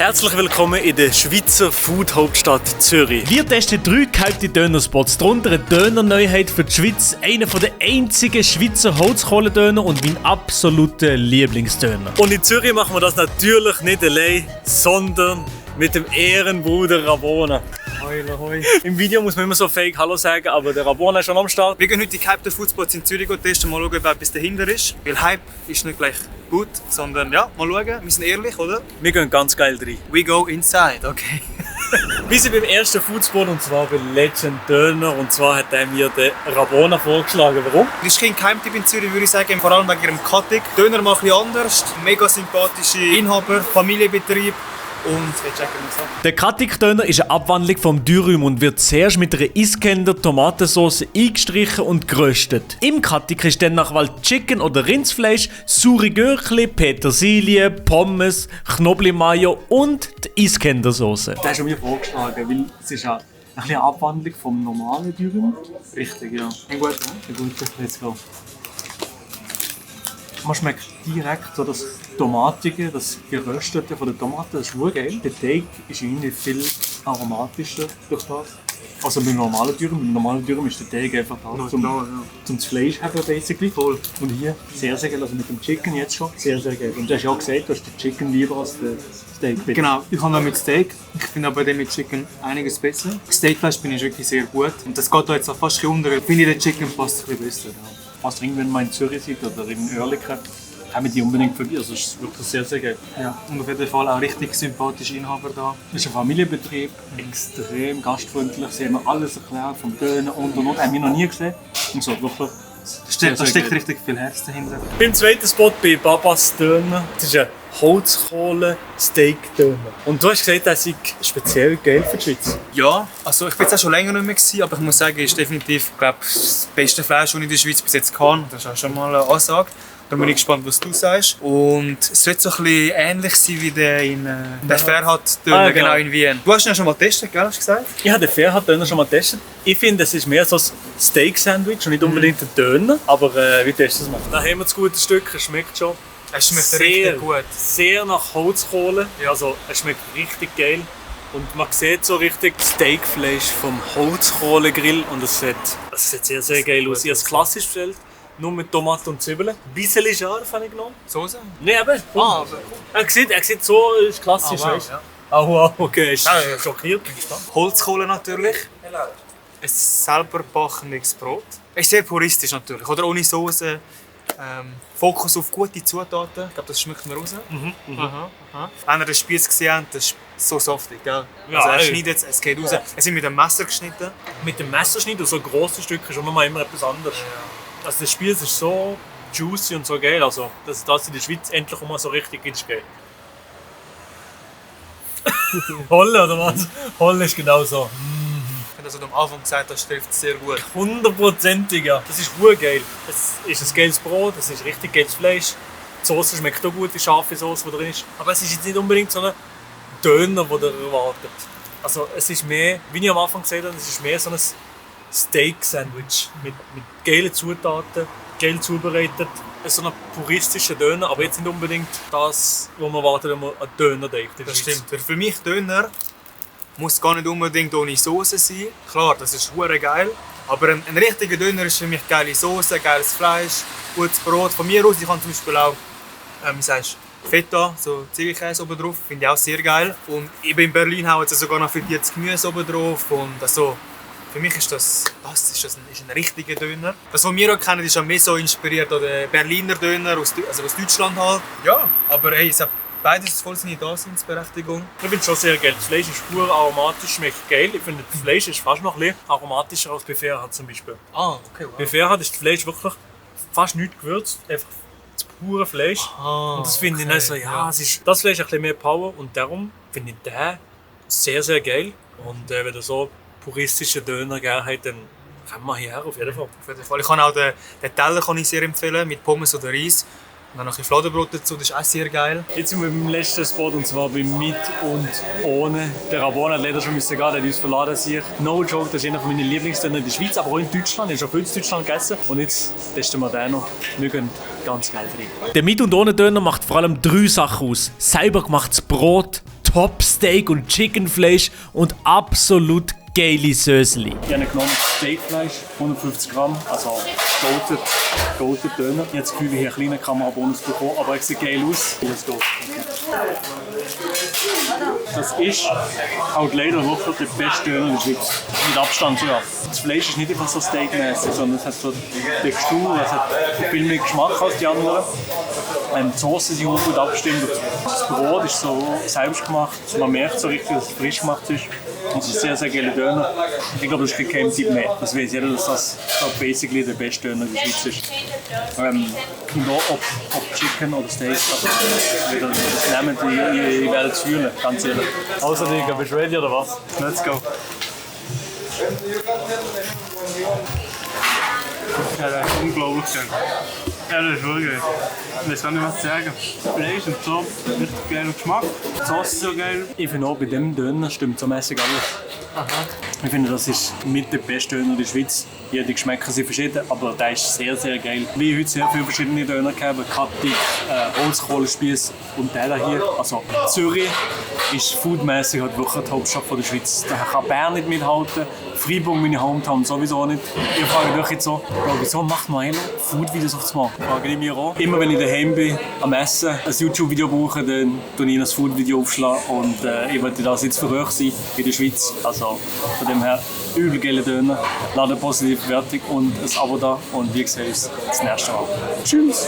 Herzlich willkommen in der Schweizer Food-Hauptstadt Zürich. Wir testen 3 gehypte Dönerspots, darunter eine Dönerneuheit für die Schweiz, einer der einzigen Schweizer Holzkohlendöner und mein absoluter Lieblingsdöner. Und in Zürich machen wir das natürlich nicht allein, sondern mit dem Ehrenbruder Rabona. Hoi, hoi. Im Video muss man immer so fake Hallo sagen, aber der Rabona ist schon am Start. Wir gehen heute die gehypten Foodspots in Zürich testen, mal schauen, wer bis dahinter ist. Weil Hype ist nicht gleich gut, sondern ja, mal schauen. Wir sind ehrlich, oder? Wir gehen ganz geil rein. We go inside, okay. Wir sind beim ersten Foodspot und zwar bei Legend Döner und zwar hat er mir den Rabona vorgeschlagen. Warum? Das ist kein Geheimtipp in Zürich, würde ich sagen, vor allem wegen ihrem Cutting. Döner mal ein bisschen anders, mega sympathische Inhaber, Familienbetrieb. Und wir checken uns ab. Der Katik-Döner ist eine Abwandlung vom Dürüm und wird zuerst mit einer Iskender Tomatensauce eingestrichen und geröstet. Im Katik ist dann nach Wahl Chicken oder Rindsfleisch, saure Gürkli, Petersilie, Pommes, Knoblauch-Mayo und die Iskender-Sauce. Das hast du mir vorgeschlagen, weil es ist eine kleine Abwandlung vom normalen Dürüm. Richtig, ja. Ein guter, Ein guter, let's go. Man schmeckt direkt so das Tomatige, das Geröstete von der Tomate, das ist wirklich geil. Der Teig ist irgendwie viel aromatischer durch das. Also beim normalen Dürüm ist der Teig einfach da, zum das Fleisch haben basically. Voll. Und hier sehr, sehr geil, also mit dem Chicken jetzt schon, sehr, sehr geil. Und du hast ja auch gesagt, du hast den Chicken lieber als den Steak. Bitte. Genau, ich habe noch mit Steak. Ich finde aber den mit Chicken einiges besser. Steakfleisch bin ich wirklich sehr gut. Und das geht da jetzt auch fast unter. Ich finde, der Chicken passt ein bisschen besser. Ja. Falls ihr irgendwann mal in Zürich seid oder in Oerlikon, kommen die unbedingt vorbei. Also es ist wirklich sehr, sehr geil. Ja, und auf jeden Fall auch richtig sympathische Inhaber da. Es ist ein Familienbetrieb, extrem gastfreundlich. Sie haben mir alles erklärt, vom Döner und. Haben wir noch nie gesehen. Und so, wirklich. Da steckt richtig viel Herz dahinter. Beim zweiten Spot bei Babas Döner. Das ist ein Holzkohle-Steak-Döner. Und du hast gesagt, das ist speziell geil für die Schweiz. Ja, also ich bin jetzt auch schon länger nicht mehr gewesen, aber ich muss sagen, es ist definitiv, das beste Fleisch, das ich in der Schweiz bis jetzt kann. Das ist auch schon mal eine Ansage. Da bin ich gespannt, was du sagst. Und es sollte so ein bisschen ähnlich sein wie der Ferhat-Döner genau in Wien. Du hast ihn ja schon mal getestet, gell? Hast du gesagt? Ich habe den Ferhat-Döner schon mal getestet. Ich finde, es ist mehr so ein Steak-Sandwich und nicht unbedingt ein Döner. Aber wie testest du es mal? Da haben wir das gute Stück, es schmeckt schon. Es schmeckt richtig gut. Sehr nach Holzkohle. Ja. Also es schmeckt richtig geil. Und man sieht so richtig Steakfleisch vom Holzkohlegrill und es sieht sehr, sehr geil aus. Ich habe es klassisch bestellt. Nur mit Tomaten und Zwiebeln. Ein bisschen scharf habe ich genommen. Soße? Nein, aber. Er sieht so ist klassisch. Wow, ja. Wow, okay. Ist schockiert. Holzkohle natürlich. Ein selber gebackenes Brot. Es ist sehr puristisch natürlich. Oder ohne Soße. Fokus auf gute Zutaten. Ich glaube, das schmeckt mir raus. Wenn ihr den Spieß gesehen habt, das ist so saftig. Gell? Ja, also er schneidet es geht raus. Es sind mit dem Messer geschnitten. Mit dem Messerschnitt und so grosse Stücke ist immer etwas anderes. Ja. Also das Spiel ist so juicy und so geil, also dass das in der Schweiz endlich mal so richtig ist geil. Holle oder was? Holle ist genau so. Ich habe das am Anfang gesagt, das trifft sehr gut. 100%ig, ja. Das ist urgeil. Es ist ein geiles Brot, es ist richtig geiles Fleisch. Die Soße schmeckt auch gut, die scharfe Soße, die drin ist. Aber es ist jetzt nicht unbedingt so ein Döner, den ihr erwartet. Also es ist mehr, wie ich am Anfang gesagt habe, es ist mehr so ein Steak-Sandwich mit geilen Zutaten, geil zubereitet. So ein puristischer Döner, aber jetzt nicht unbedingt das, was man erwartet, wenn man einen Döner denkt. Das stimmt. Für mich Döner muss gar nicht unbedingt ohne Soße sein. Klar, das ist hure geil. Aber ein richtiger Döner ist für mich geile Soße, geiles Fleisch, gutes Brot. Von mir aus, ich kann zum Beispiel auch, wie sagst du, Feta, so Ziegelkäse oben drauf, finde ich auch sehr geil. Und in Berlin hauen sie sogar noch frittiertes Gemüse oben drauf. Und also, für mich ist das ein richtiger Döner. Das, was wir auch kennen, ist auch mehr so inspiriert an den Berliner Döner aus Deutschland halt. Ja, aber hey, es hat beides voll seine Daseinsberechtigung. Ich finde es schon sehr geil. Das Fleisch ist pur aromatisch, schmeckt geil. Ich finde, das Fleisch ist fast noch ein bisschen aromatischer als bei Ferhat zum Beispiel. Okay, wow. Bei Ferhat ist das Fleisch wirklich fast nicht gewürzt, einfach das pure Fleisch. Und das finde ich also, das Fleisch hat ein bisschen mehr Power und darum finde ich den sehr, sehr geil. Und wenn du so puristische Döner gerne habt, dann kann man hierher auf jeden Fall. Auf jeden Fall. Ich kann auch den Teller kann ich sehr empfehlen, mit Pommes oder Reis. Und dann noch ein Fladenbrot dazu, das ist auch sehr geil. Jetzt sind wir beim letzten Spot und zwar bei Mit und Ohne. Der Rabona hat leider schon gehen, der hat uns verladen sich. No joke, das ist einer meiner Lieblingsdöner in der Schweiz, aber auch in Deutschland. Ich habe schon viel in Deutschland gegessen. Und jetzt testen wir den noch. Wir gehen ganz geil rein. Der Mit und Ohne Döner macht vor allem 3 Sachen aus. Selber gemachtes Brot, Top-Steak und Chickenfleisch und absolut geile Sösli. Ich habe genommen Steakfleisch, 150 Gramm, also golden Döner. Ich habe das Gefühl, ich habe einen kleinen Kamerabonus bekommen, aber es sieht geil aus. Let's go. Das ist halt leider wirklich der beste Döner in der Schweiz. Mit Abstand, ja. Das Fleisch ist nicht einfach so steakmäßig, sondern es hat so Textur, es hat viel mehr Geschmack als die anderen. Die Soße ist auch gut abgestimmt. Das Brot ist so selbst gemacht. Man merkt so richtig, dass es frisch gemacht ist. Und es ist sehr, sehr geiler Döner. Ich glaube, das ist kein Tipp mehr. Das weiß jeder, dass das basically der beste Döner in der Schweiz ist. Und auch ob Chicken oder Steak. Also, wenn ihr das nehmt, ihr werdet es fühlen, ganz ehrlich. Also, Digga, bist du ready oder was? Let's go. Ja, das ist unglaublich geil. Ja, das ist wirklich geil. Ich weiß gar nicht, was zu sagen. Fleisch und so, richtig geiler Geschmack. Die Sauce ist so geil. Ich finde auch, bei dem Döner stimmt so mäßig alles. Aha. Ich finde, das ist mit der beste Döner in der Schweiz. Jede Geschmäcker sind verschieden, aber der ist sehr, sehr geil. Wie heute sehr viele verschiedene Döner gegeben, Kattig, Holzkohlenspieß und der hier. Also Zürich ist foodmäßig halt wirklich die Hauptstadt der Schweiz. Da kann Bern nicht mithalten, Freiburg, meine Hometown, sowieso nicht. Ich frage euch jetzt so, wieso macht man eigentlich Food-Videos aufs Mal? Frage ich mich auch. Immer wenn ich daheim bin, am Essen, ein YouTube-Video brauche, dann tue ich ein Food-Video aufschlagen und ich wollte das jetzt für euch sein in der Schweiz. Also von dem her übel geile Döner, lade positiv Wertung und ein Abo da und wir sehen uns das nächste Mal. Tschüss!